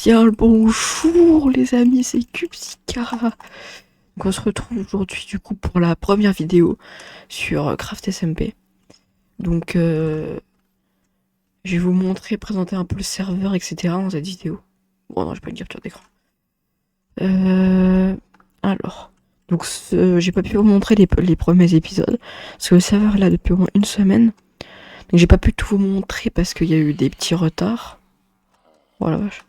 Bien le bonjour les amis, c'est Cubesica. Donc on se retrouve aujourd'hui du coup pour la première vidéo sur Craft SMP. Donc je vais vous montrer, présenter un peu le serveur, etc. dans cette vidéo. Bon non, j'ai pas une capture d'écran. Alors, donc j'ai pas pu vous montrer les premiers épisodes parce que le serveur est là depuis au moins une semaine. Donc j'ai pas pu tout vous montrer parce qu'il y a eu des petits retards. Voilà, vache.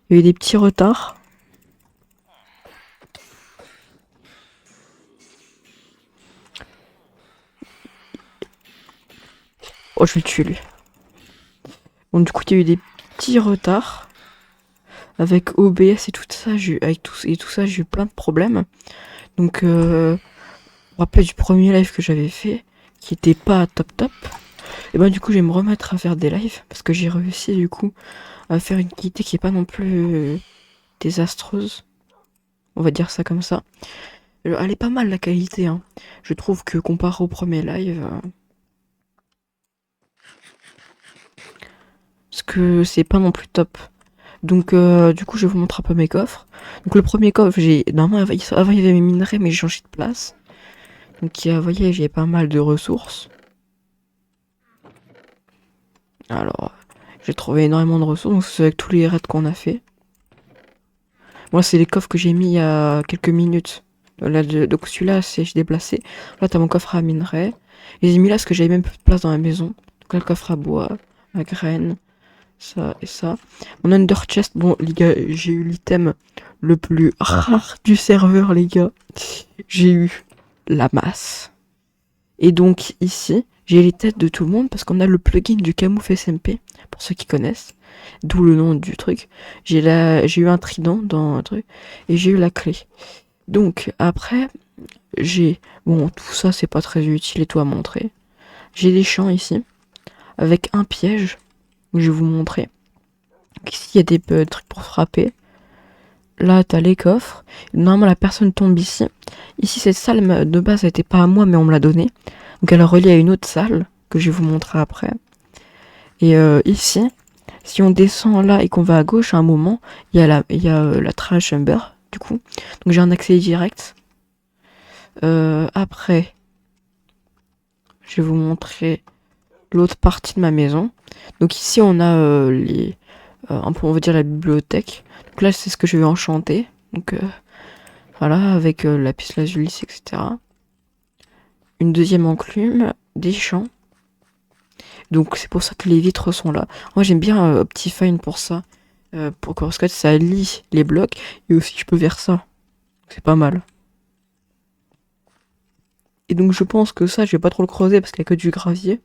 Il y a eu des petits retards. Oh, je vais le tuer lui. Bon, du coup, il y a eu des petits retards avec OBS et tout ça. Avec tout ça, j'ai eu plein de problèmes. Donc, je me rappelle du premier live que j'avais fait, qui était pas top. Et ben, du coup, je vais me remettre à faire des lives parce que j'ai réussi du coup à faire une qualité qui est pas non plus désastreuse. On va dire ça comme ça. Elle est pas mal la qualité, hein. Je trouve que comparé au premier live. Parce que c'est pas non plus top. Donc du coup je vais vous montrer un peu mes coffres. Donc le premier coffre, normalement avant il y avait mes minerais mais j'ai changé de place. Donc vous voyez j'ai pas mal de ressources. Alors j'ai trouvé énormément de ressources, donc c'est avec tous les raids qu'on a fait. Moi c'est les coffres que j'ai mis il y a quelques minutes. Là, donc celui-là j'ai déplacé. Là t'as mon coffre à minerais. Et j'ai mis là parce que j'avais même plus de place dans la maison. Donc là le coffre à bois, à graines. Ça et ça. Mon under chest, bon les gars, j'ai eu l'item le plus rare du serveur les gars. J'ai eu la masse. Et donc ici, j'ai les têtes de tout le monde parce qu'on a le plugin du Camouf SMP, pour ceux qui connaissent. D'où le nom du truc. J'ai eu un trident dans un truc. Et j'ai eu la clé. Donc après, bon tout ça c'est pas très utile et tout à montrer. J'ai des champs ici. Avec un piège. Je vais vous montrer. Ici, il y a des trucs pour frapper. Là, t'as les coffres. Normalement, la personne tombe ici. Ici, cette salle de base, elle était pas à moi, mais on me l'a donnée. Donc, elle est reliée à une autre salle que je vais vous montrer après. Et ici, si on descend là et qu'on va à gauche, à un moment, il y a la trash chamber, du coup. Donc, j'ai un accès direct. Après, je vais vous montrer l'autre partie de ma maison. Donc ici on a un peu on va dire la bibliothèque. Donc là c'est ce que je vais enchanter. Donc voilà avec lapis lazuli etc. Une deuxième enclume, des champs. Donc c'est pour ça que les vitres sont là. Moi j'aime bien Optifine pour ça. Pour que ça lie les blocs. Et aussi je peux faire ça. C'est pas mal. Et donc je pense que ça je vais pas trop le creuser parce qu'il y a que du gravier.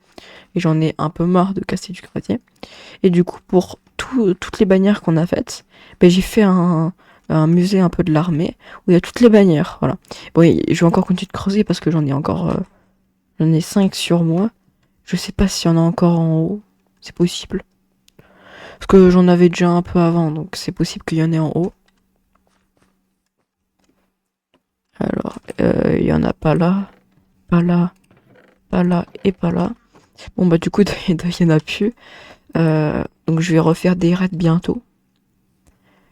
Et j'en ai un peu marre de casser du gravier. Et du coup, pour toutes les bannières qu'on a faites, ben, j'ai fait un musée un peu de l'armée où il y a toutes les bannières. Voilà. Bon, je vais encore continuer de creuser parce que j'en ai encore. J'en ai 5 sur moi. Je sais pas s'il y en a encore en haut. C'est possible. Parce que j'en avais déjà un peu avant, donc c'est possible qu'il y en ait en haut. Alors, il y en a pas là, pas là, pas là et pas là. Bon bah du coup il y en a plus. Donc je vais refaire des raids bientôt.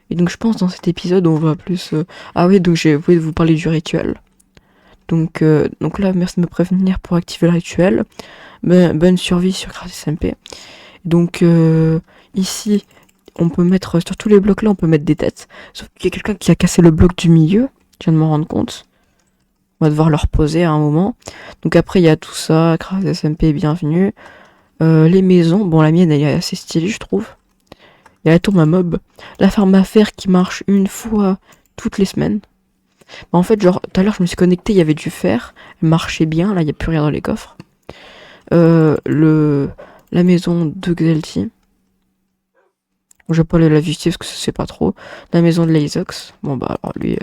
Et donc je pense dans cet épisode on va plus... Ah oui donc je vais vous parler du rituel. Donc là merci de me prévenir pour activer le rituel. Bonne survie sur Craft SMP. Donc ici on peut mettre sur tous les blocs là on peut mettre des têtes. Sauf qu'il y a quelqu'un qui a cassé le bloc du milieu. Je viens de m'en rendre compte. On va devoir le reposer à un moment. Donc après il y a tout ça. Craft SMP bienvenue. Les maisons, bon la mienne elle est assez stylée je trouve. Il y a la tour à mob, la ferme à fer qui marche une fois toutes les semaines. Bah, en fait genre tout à l'heure je me suis connecté, il y avait du fer, elle marchait bien, là il n'y a plus rien dans les coffres. La maison de Xelti. Je vais pas la visiter parce que ça c'est pas trop. La maison de Lazox. Bon bah alors lui...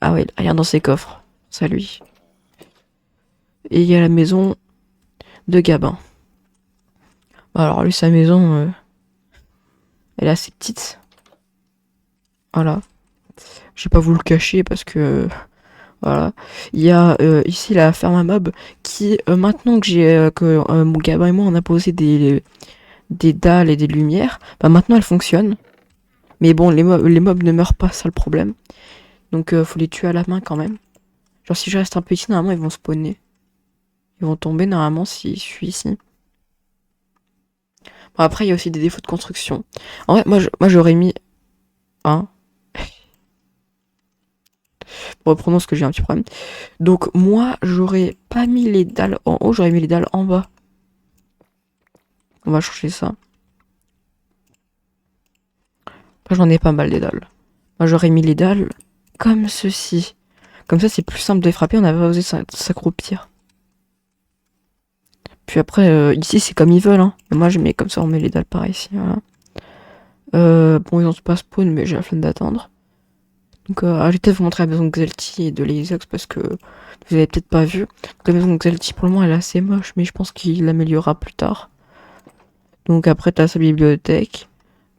Ah ouais, rien dans ses coffres. Ça lui. Et il y a la maison de Gabin. Alors lui sa maison... Elle est assez petite. Voilà. Je vais pas vous le cacher parce que... Voilà. Il y a ici la ferme à mob qui, maintenant que mon gamin et moi on a posé des dalles et des lumières, bah maintenant elle fonctionne. Mais bon, les mobs ne meurent pas, ça le problème. Donc faut les tuer à la main quand même. Genre si je reste un peu ici, normalement ils vont spawner. Ils vont tomber normalement si je suis ici. Bon, après il y a aussi des défauts de construction. En vrai, moi j'aurais mis... Hein, reprenons ce que j'ai un petit problème. Donc moi j'aurais pas mis les dalles en haut, j'aurais mis les dalles en bas. On va changer ça. Après j'en ai pas mal des dalles. Moi j'aurais mis les dalles comme ceci. Comme ça c'est plus simple de les frapper, on n'a pas besoin de s'accroupir. Puis après ici c'est comme ils veulent. Hein. Mais moi je mets comme ça, on met les dalles par ici. Voilà. Bon ils ont pas spawn mais j'ai la flemme d'attendre. Donc je vais peut-être vous montrer la maison de Xelti et de l'Easox parce que vous avez peut-être pas vu. Donc, la maison de Xelti pour le moment elle est assez moche mais je pense qu'il l'améliorera plus tard. Donc après t'as sa bibliothèque.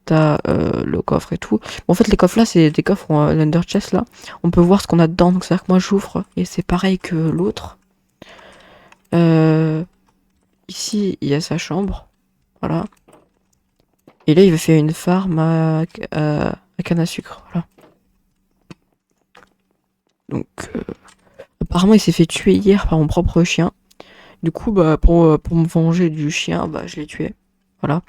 T'as le coffre et tout. Bon, en fait, les coffres là, c'est des coffres l'Under Chest là. On peut voir ce qu'on a dedans. Donc, c'est-à-dire que moi, j'ouvre et c'est pareil que l'autre. Ici, il y a sa chambre. Voilà. Et là, il va faire une farm à canne à sucre. Voilà. Donc, apparemment, il s'est fait tuer hier par mon propre chien. Du coup, bah, pour me venger du chien, bah, je l'ai tué. Voilà.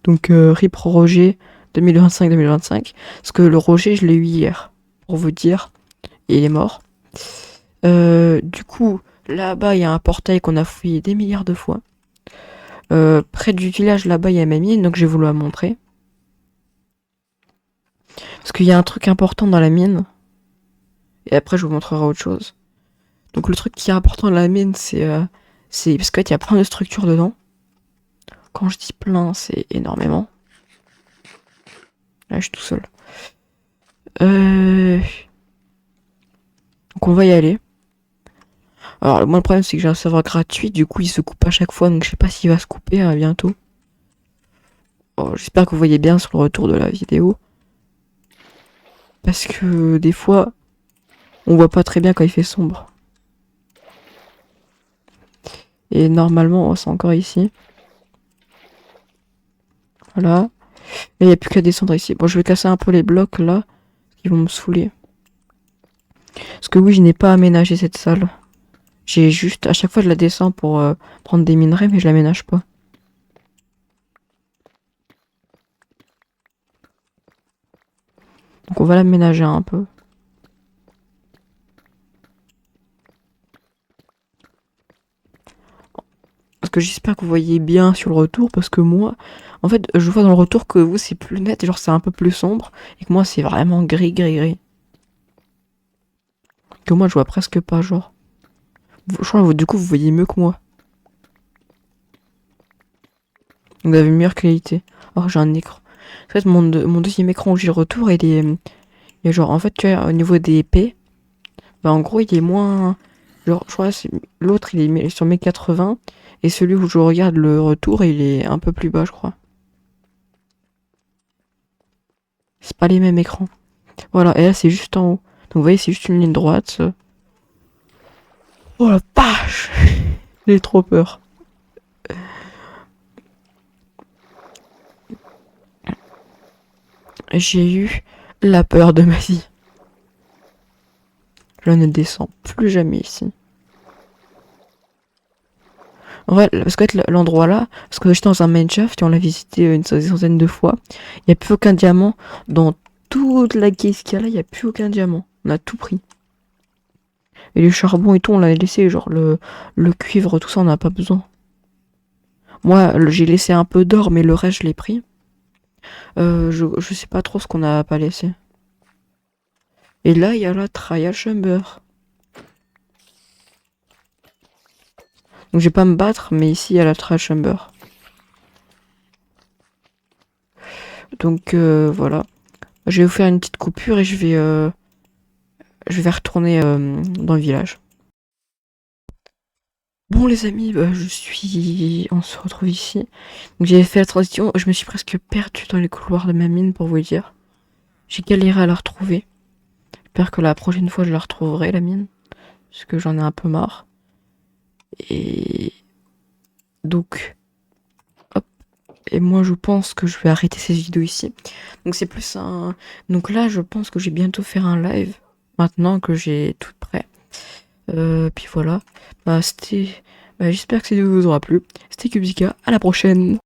Donc, RIP Roger 2025-2025. Parce que le Roger, je l'ai eu hier. Pour vous dire. Et il est mort. Du coup, là-bas, il y a un portail qu'on a fouillé des milliards de fois. Près du village, là-bas, il y a ma mine, donc j'ai voulu la montrer. Parce qu'il y a un truc important dans la mine. Et après, je vous montrerai autre chose. Donc le truc qui est important dans la mine, c'est parce qu'en fait, il y a plein de structures dedans. Quand je dis plein, c'est énormément. Là, je suis tout seul. Donc on va y aller. Alors, moi, le problème, c'est que j'ai un serveur gratuit, du coup, il se coupe à chaque fois, donc je sais pas s'il va se couper à bientôt. Oh, j'espère que vous voyez bien sur le retour de la vidéo. Parce que des fois, on voit pas très bien quand il fait sombre. Et normalement, c'est encore ici. Voilà. Là, il n'y a plus qu'à descendre ici. Bon, je vais casser un peu les blocs là, qui vont me saouler. Parce que oui, je n'ai pas aménagé cette salle. J'ai juste, à chaque fois, je la descends pour prendre des minerais, mais je l'aménage pas. Donc on va l'aménager un peu. Parce que j'espère que vous voyez bien sur le retour, parce que moi, en fait, je vois dans le retour que vous, c'est plus net, genre c'est un peu plus sombre, et que moi, c'est vraiment gris, gris, gris. Que moi, je vois presque pas, genre. Je crois que du coup, vous voyez mieux que moi. Vous avez une meilleure qualité. Alors j'ai un écran. En fait, mon deuxième écran où j'ai le retour, il est genre, en fait, tu vois, au niveau des épées, bah en gros, il est moins... Genre, je crois que l'autre, il est sur mes 80, et celui où je regarde le retour, il est un peu plus bas, je crois. C'est pas les mêmes écrans. Voilà, et là, c'est juste en haut. Donc, vous voyez, c'est juste une ligne droite. Oh la vache! J'ai trop peur. J'ai eu la peur de ma vie. Je ne descends plus jamais ici. En vrai, parce que l'endroit là, parce que j'étais dans un mineshaft et on l'a visité une centaine de fois, il n'y a plus aucun diamant. Dans toute la caisse qu'il y a là, il n'y a plus aucun diamant. On a tout pris. Et les charbons et tout, on l'a laissé, genre le cuivre, tout ça, on n'a pas besoin. Moi, j'ai laissé un peu d'or, mais le reste, je l'ai pris. Je sais pas trop ce qu'on a pas laissé. Et là, il y a la trial chamber. Donc, je vais pas me battre, mais ici, il y a la trial chamber. Donc, voilà. Je vais vous faire une petite coupure et je vais retourner dans le village. Bon les amis, bah, on se retrouve ici. Donc j'avais fait la transition, je me suis presque perdu dans les couloirs de ma mine pour vous dire. J'ai galéré à la retrouver. J'espère que la prochaine fois je la retrouverai la mine. Parce que j'en ai un peu marre. Et donc, hop, et moi je pense que je vais arrêter ces vidéos ici. Donc c'est plus un... Donc là je pense que je vais bientôt faire un live, maintenant que j'ai tout prêt. Puis voilà, bah, j'espère que cette vidéo vous aura plu. C'était Kubzika, à la prochaine.